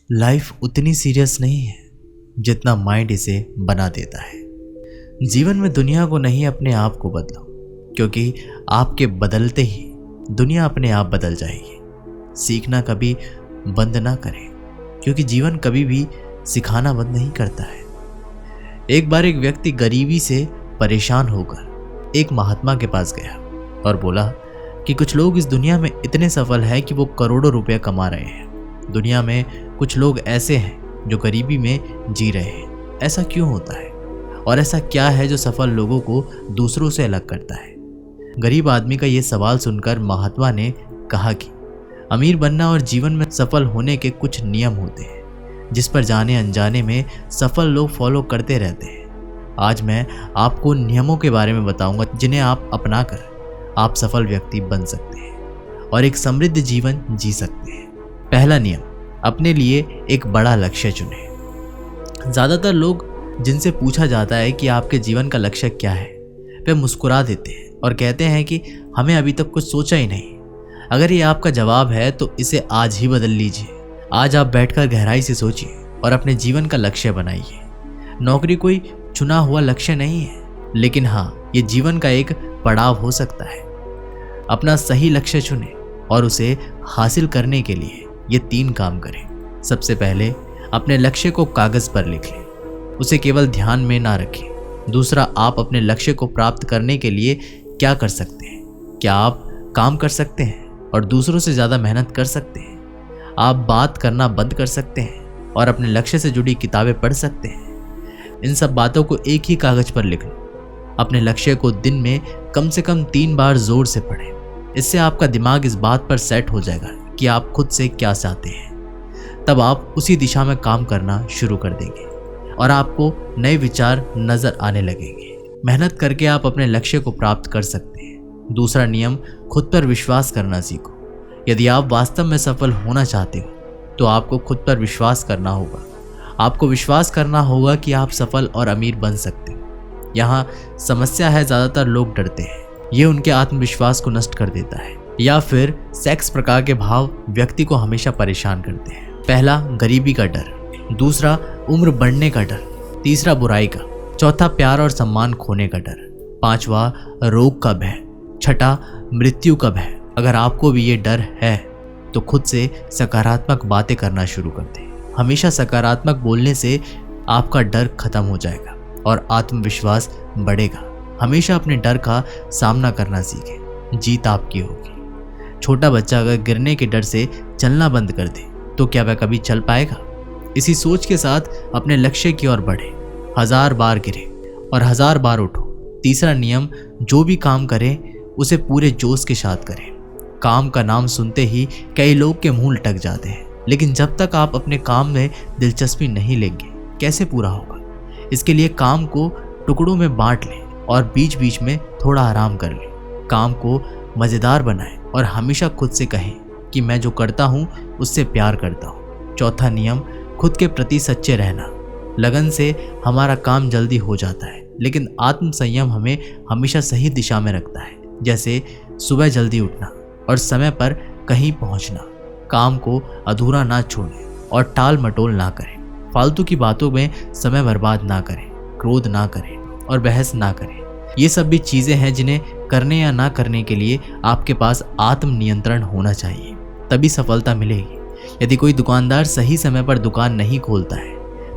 Life उतनी serious नहीं है जितना माइंड इसे बना देता है। जीवन में दुनिया को नहीं, अपने आप को बदलो, क्योंकि आपके बदलते ही दुनिया अपने आप बदल जाएगी। सीखना कभी बंद ना करें, क्योंकि जीवन कभी भी सिखाना बंद नहीं करता है। एक बार एक व्यक्ति गरीबी से परेशान होकर एक महात्मा के पास गया और बोला कि कुछ लोग इस दुनिया में इतने सफल हैं कि वो करोड़ों रुपए कमा रहे हैं। दुनिया में कुछ लोग ऐसे हैं जो गरीबी में जी रहे हैं। ऐसा क्यों होता है और ऐसा क्या है जो सफल लोगों को दूसरों से अलग करता है? गरीब आदमी का ये सवाल सुनकर महात्मा ने कहा कि अमीर बनना और जीवन में सफल होने के कुछ नियम होते हैं, जिस पर जाने अनजाने में सफल लोग फॉलो करते रहते हैं। आज मैं आपको उन नियमों के बारे में बताऊंगा जिन्हें आप अपनाकर आप सफल व्यक्ति बन सकते हैं और एक समृद्ध जीवन जी सकते हैं। पहला नियम, अपने लिए एक बड़ा लक्ष्य चुनें। ज़्यादातर लोग जिनसे पूछा जाता है कि आपके जीवन का लक्ष्य क्या है, वे मुस्कुरा देते हैं और कहते हैं कि हमें अभी तक कुछ सोचा ही नहीं। अगर ये आपका जवाब है तो इसे आज ही बदल लीजिए। आज आप बैठकर गहराई से सोचिए और अपने जीवन का लक्ष्य बनाइए। नौकरी कोई चुना हुआ लक्ष्य नहीं है, लेकिन हाँ, ये जीवन का एक पड़ाव हो सकता है। अपना सही लक्ष्य चुनें और उसे हासिल करने के लिए ये 3 काम करें। सबसे पहले अपने लक्ष्य को कागज पर लिख लें, उसे केवल ध्यान में ना रखें। दूसरा, आप अपने लक्ष्य को प्राप्त करने के लिए क्या कर सकते हैं? क्या आप काम कर सकते हैं और दूसरों से ज़्यादा मेहनत कर सकते हैं? आप बात करना बंद कर सकते हैं और अपने लक्ष्य से जुड़ी किताबें पढ़ सकते हैं? इन सब बातों को एक ही कागज पर लिख लो। अपने लक्ष्य को दिन में कम से कम 3 बार जोर से पढ़ें। इससे आपका दिमाग इस बात पर सेट हो जाएगा कि आप खुद से क्या चाहते हैं। तब आप उसी दिशा में काम करना शुरू कर देंगे और आपको नए विचार नजर आने लगेंगे। मेहनत करके आप अपने लक्ष्य को प्राप्त कर सकते हैं। दूसरा नियम, खुद पर विश्वास करना सीखो। यदि आप वास्तव में सफल होना चाहते हो तो आपको खुद पर विश्वास करना होगा। आपको विश्वास करना होगा कि आप सफल और अमीर बन सकते हो। यहाँ समस्या है, ज़्यादातर लोग डरते हैं। ये उनके आत्मविश्वास को नष्ट कर देता है। या फिर सेक्स प्रकार के भाव व्यक्ति को हमेशा परेशान करते हैं। पहला, गरीबी का डर। दूसरा, उम्र बढ़ने का डर। तीसरा, बुराई का। चौथा, प्यार और सम्मान खोने का डर। 5वां, रोग का भय। 6ठा, मृत्यु का भय। अगर आपको भी ये डर है तो खुद से सकारात्मक बातें करना शुरू कर दें। हमेशा सकारात्मक बोलने से आपका डर खत्म हो जाएगा और आत्मविश्वास बढ़ेगा। हमेशा अपने डर का सामना करना सीखें, जीत आपकी होगी। छोटा बच्चा अगर गिरने के डर से चलना बंद कर दे तो क्या वह कभी चल पाएगा? इसी सोच के साथ अपने लक्ष्य की ओर बढ़े। 1000 बार गिरे और 1000 बार उठो। तीसरा नियम, जो भी काम करें उसे पूरे जोश के साथ करें। काम का नाम सुनते ही कई लोग के मुंह लटक जाते हैं, लेकिन जब तक आप अपने काम में दिलचस्पी नहीं लेंगे कैसे पूरा होगा? इसके लिए काम को टुकड़ों में बांट लें और बीच बीच में थोड़ा आराम कर लें। काम को मज़ेदार बनाएं और हमेशा खुद से कहें कि मैं जो करता हूँ उससे प्यार करता हूँ। चौथा नियम, खुद के प्रति सच्चे रहना। लगन से हमारा काम जल्दी हो जाता है, लेकिन आत्म संयम हमें हमेशा सही दिशा में रखता है। जैसे सुबह जल्दी उठना और समय पर कहीं पहुँचना। काम को अधूरा ना छोड़ें और टाल मटोल ना करें। फालतू की बातों में समय बर्बाद ना करें, क्रोध ना करें और बहस ना करें। ये सब भी चीज़ें हैं जिन्हें करने या ना करने के लिए आपके पास आत्म नियंत्रण होना चाहिए, तभी सफलता मिलेगी। यदि कोई दुकानदार सही समय पर दुकान नहीं खोलता है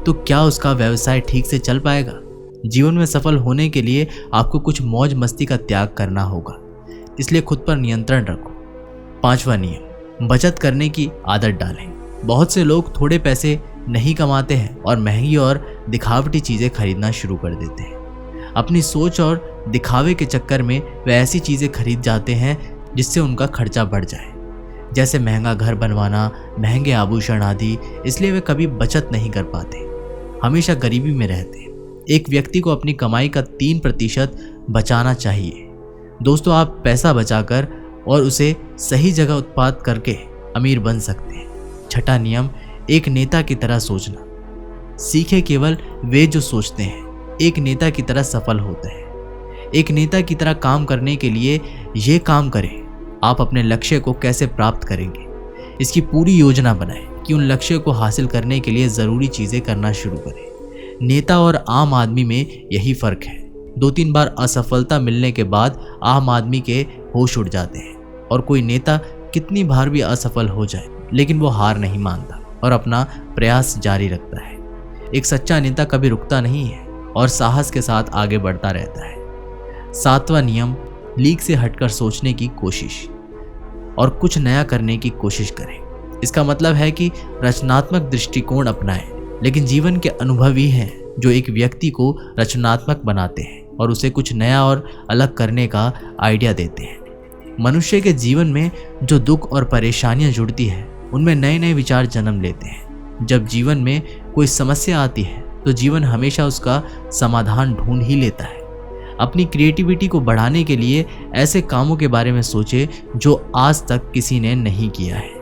तो क्या उसका व्यवसाय ठीक से चल पाएगा? जीवन में सफल होने के लिए आपको कुछ मौज मस्ती का त्याग करना होगा, इसलिए खुद पर नियंत्रण रखो। 5वां नियम, बचत करने की आदत डालें। बहुत से लोग थोड़े पैसे नहीं कमाते हैं और महंगी और दिखावटी चीज़ें खरीदना शुरू कर देते हैं। अपनी सोच और दिखावे के चक्कर में वे ऐसी चीज़ें खरीद जाते हैं जिससे उनका खर्चा बढ़ जाए, जैसे महंगा घर बनवाना, महंगे आभूषण आदि। इसलिए वे कभी बचत नहीं कर पाते, हमेशा गरीबी में रहते हैं। एक व्यक्ति को अपनी कमाई का 3% बचाना चाहिए। दोस्तों, आप पैसा बचाकर और उसे सही जगह उत्पाद करके अमीर बन सकते हैं। 6ठा नियम, एक नेता की तरह सोचना। सीखे केवल वे जो सोचते हैं एक नेता की तरह सफल होते हैं। एक नेता की तरह काम करने के लिए ये काम करें। आप अपने लक्ष्य को कैसे प्राप्त करेंगे, इसकी पूरी योजना बनाएं। कि उन लक्ष्य को हासिल करने के लिए ज़रूरी चीज़ें करना शुरू करें। नेता और आम आदमी में यही फ़र्क है। 2-3 बार असफलता मिलने के बाद आम आदमी के होश उड़ जाते हैं, और कोई नेता कितनी बार भी असफल हो जाए लेकिन वो हार नहीं मानता और अपना प्रयास जारी रखता है। एक सच्चा नेता कभी रुकता नहीं है और साहस के साथ आगे बढ़ता रहता है। 7वां नियम, लीक से हटकर सोचने की कोशिश और कुछ नया करने की कोशिश करें। इसका मतलब है कि रचनात्मक दृष्टिकोण अपनाएं, लेकिन जीवन के अनुभव ही हैं जो एक व्यक्ति को रचनात्मक बनाते हैं और उसे कुछ नया और अलग करने का आइडिया देते हैं। मनुष्य के जीवन में जो दुख और परेशानियां जुड़ती हैं, उनमें नए नए विचार जन्म लेते हैं। जब जीवन में कोई समस्या आती है तो जीवन हमेशा उसका समाधान ढूंढ ही लेता है। अपनी क्रिएटिविटी को बढ़ाने के लिए ऐसे कामों के बारे में सोचें जो आज तक किसी ने नहीं किया है।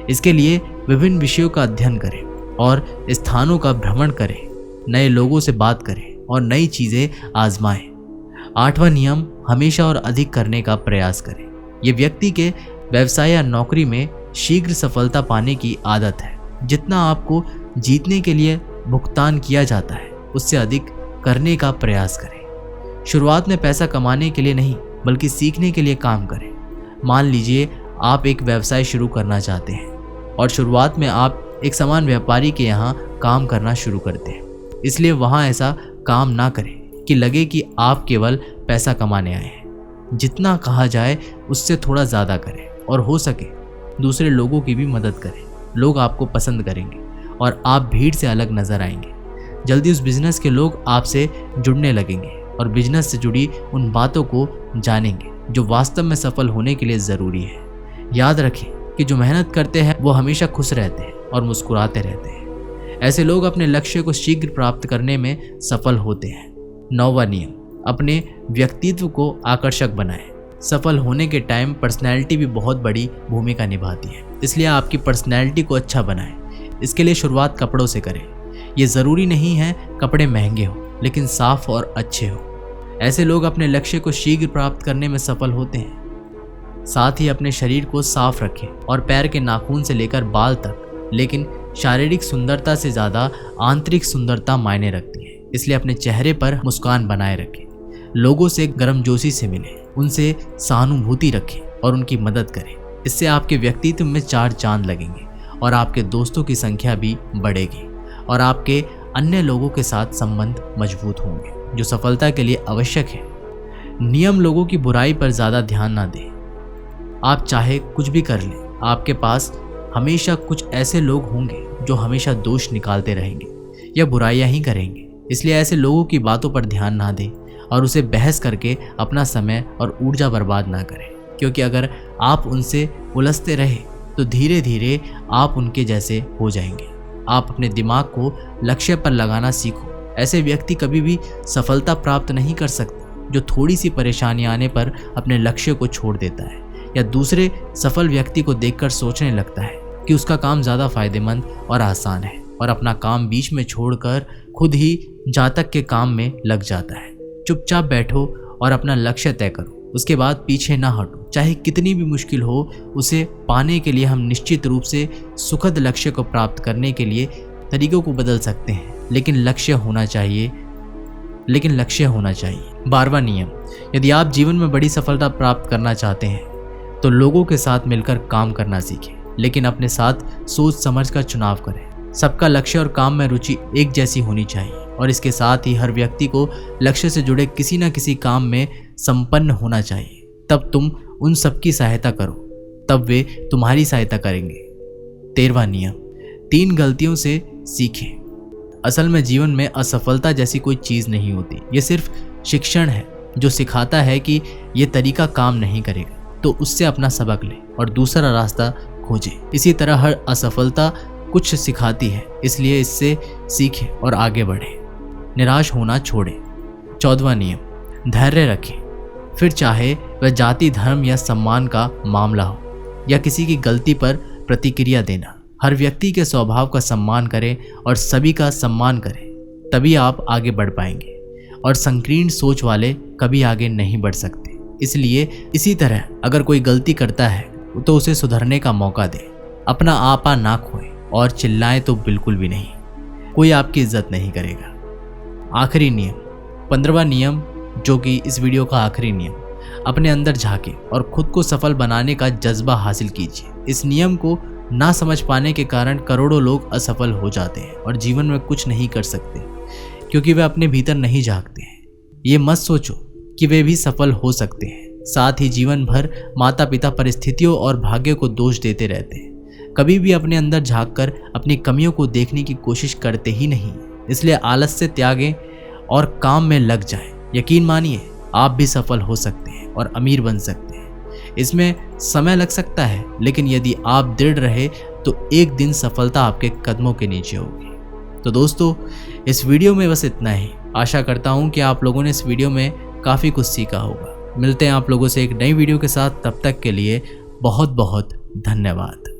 इसके लिए विभिन्न विषयों का अध्ययन करें और स्थानों का भ्रमण करें, नए लोगों से बात करें और नई चीज़ें आजमाएं। 8वां नियम, हमेशा और अधिक करने का प्रयास करें। ये व्यक्ति के व्यवसाय या नौकरी में शीघ्र सफलता पाने की आदत है। जितना आपको जीतने के लिए भुगतान किया जाता है, उससे अधिक करने का प्रयास करें। शुरुआत में पैसा कमाने के लिए नहीं बल्कि सीखने के लिए काम करें। मान लीजिए आप एक व्यवसाय शुरू करना चाहते हैं और शुरुआत में आप एक सामान व्यापारी के यहाँ काम करना शुरू करते हैं, इसलिए वहाँ ऐसा काम ना करें कि लगे कि आप केवल पैसा कमाने आए हैं। जितना कहा जाए उससे थोड़ा ज़्यादा करें और हो सके दूसरे लोगों की भी मदद करें। लोग आपको पसंद करेंगे और आप भीड़ से अलग नजर आएंगे। जल्दी उस बिजनेस के लोग आपसे जुड़ने लगेंगे और बिजनेस से जुड़ी उन बातों को जानेंगे जो वास्तव में सफल होने के लिए ज़रूरी है। याद रखें कि जो मेहनत करते हैं वो हमेशा खुश रहते हैं और मुस्कुराते रहते हैं। ऐसे लोग अपने लक्ष्य को शीघ्र प्राप्त करने में सफल होते हैं। 9वां नियम, अपने व्यक्तित्व को आकर्षक बनाएं। सफल होने के टाइम पर्सनैलिटी भी बहुत बड़ी भूमिका निभाती है, इसलिए आपकी पर्सनैलिटी को अच्छा बनाएं। इसके लिए शुरुआत कपड़ों से करें। ये ज़रूरी नहीं है कपड़े महंगे हो, लेकिन साफ और अच्छे हो। ऐसे लोग अपने लक्ष्य को शीघ्र प्राप्त करने में सफल होते हैं। साथ ही अपने शरीर को साफ रखें और पैर के नाखून से लेकर बाल तक, लेकिन शारीरिक सुंदरता से ज़्यादा आंतरिक सुंदरता मायने रखती है, इसलिए अपने चेहरे पर मुस्कान बनाए रखें। लोगों से गर्मजोशी से मिलें, उनसे सहानुभूति रखें और उनकी मदद करें। इससे आपके व्यक्तित्व में 4 चांद लगेंगे और आपके दोस्तों की संख्या भी बढ़ेगी और आपके अन्य लोगों के साथ संबंध मजबूत होंगे, जो सफलता के लिए आवश्यक है। नियम, लोगों की बुराई पर ज़्यादा ध्यान ना दें। आप चाहे कुछ भी कर लें, आपके पास हमेशा कुछ ऐसे लोग होंगे जो हमेशा दोष निकालते रहेंगे या बुराइयां ही करेंगे। इसलिए ऐसे लोगों की बातों पर ध्यान ना दें और उसे बहस करके अपना समय और ऊर्जा बर्बाद ना करें, क्योंकि अगर आप उनसे उलझते रहे तो धीरे धीरे आप उनके जैसे हो जाएंगे। आप अपने दिमाग को लक्ष्य पर लगाना सीखो। ऐसे व्यक्ति कभी भी सफलता प्राप्त नहीं कर सकते जो थोड़ी सी परेशानी आने पर अपने लक्ष्य को छोड़ देता है या दूसरे सफल व्यक्ति को देखकर सोचने लगता है कि उसका काम ज़्यादा फायदेमंद और आसान है और अपना काम बीच में छोड़कर खुद ही जातक के काम में लग जाता है। चुपचाप बैठो और अपना लक्ष्य तय करो, उसके बाद पीछे ना हटो। चाहे कितनी भी मुश्किल हो, उसे पाने के लिए हम निश्चित रूप से सुखद लक्ष्य को प्राप्त करने के लिए तरीकों को बदल सकते हैं, लेकिन लक्ष्य होना चाहिए। 12वां नियम, यदि आप जीवन में बड़ी सफलता प्राप्त करना चाहते हैं तो लोगों के साथ मिलकर काम करना सीखें, लेकिन अपने साथ सोच समझ कर चुनाव करें। सबका लक्ष्य और काम में रुचि एक जैसी होनी चाहिए और इसके साथ ही हर व्यक्ति को लक्ष्य से जुड़े किसी न किसी काम में संपन्न होना चाहिए। तब तुम उन सबकी सहायता करो, तब वे तुम्हारी सहायता करेंगे। 13वां नियम, 3 गलतियों से सीखें। असल में जीवन में असफलता जैसी कोई चीज़ नहीं होती, ये सिर्फ शिक्षण है जो सिखाता है कि ये तरीका काम नहीं करेगा, तो उससे अपना सबक ले और दूसरा रास्ता खोजे। इसी तरह हर असफलता कुछ सिखाती है, इसलिए इससे सीखें और आगे बढ़ें। निराश होना छोड़ें। 14वां नियम, धैर्य रखें। फिर चाहे वह जाति, धर्म या सम्मान का मामला हो या किसी की गलती पर प्रतिक्रिया देना, हर व्यक्ति के स्वभाव का सम्मान करें और सभी का सम्मान करें, तभी आप आगे बढ़ पाएंगे और संकीर्ण सोच वाले कभी आगे नहीं बढ़ सकते। इसलिए इसी तरह अगर कोई गलती करता है तो उसे सुधरने का मौका दें। अपना आपा ना खोएं और चिल्लाएं तो बिल्कुल भी नहीं। कोई आपकी इज्जत नहीं करेगा। आखिरी नियम, 15वां नियम, जो कि इस वीडियो का आखिरी नियम, अपने अंदर झांके और खुद को सफल बनाने का जज्बा हासिल कीजिए। इस नियम को ना समझ पाने के कारण करोड़ों लोग असफल हो जाते हैं और जीवन में कुछ नहीं कर सकते, क्योंकि वे अपने भीतर नहीं झांकते हैं। ये मत सोचो कि वे भी सफल हो सकते हैं। साथ ही जीवन भर माता पिता परिस्थितियों और भाग्य को दोष देते रहते हैं। कभी भी अपने अंदर झांककर अपनी कमियों को देखने की कोशिश करते ही नहीं। इसलिए आलस से त्यागें और काम में लग जाएं। यकीन मानिए, आप भी सफल हो सकते हैं और अमीर बन सकते हैं। इसमें समय लग सकता है, लेकिन यदि आप दृढ़ रहे तो एक दिन सफलता आपके कदमों के नीचे होगी। तो दोस्तों, इस वीडियो में बस इतना ही। आशा करता हूँ कि आप लोगों ने इस वीडियो में काफ़ी कुछ सीखा होगा। मिलते हैं आप लोगों से एक नई वीडियो के साथ। तब तक के लिए बहुत बहुत धन्यवाद।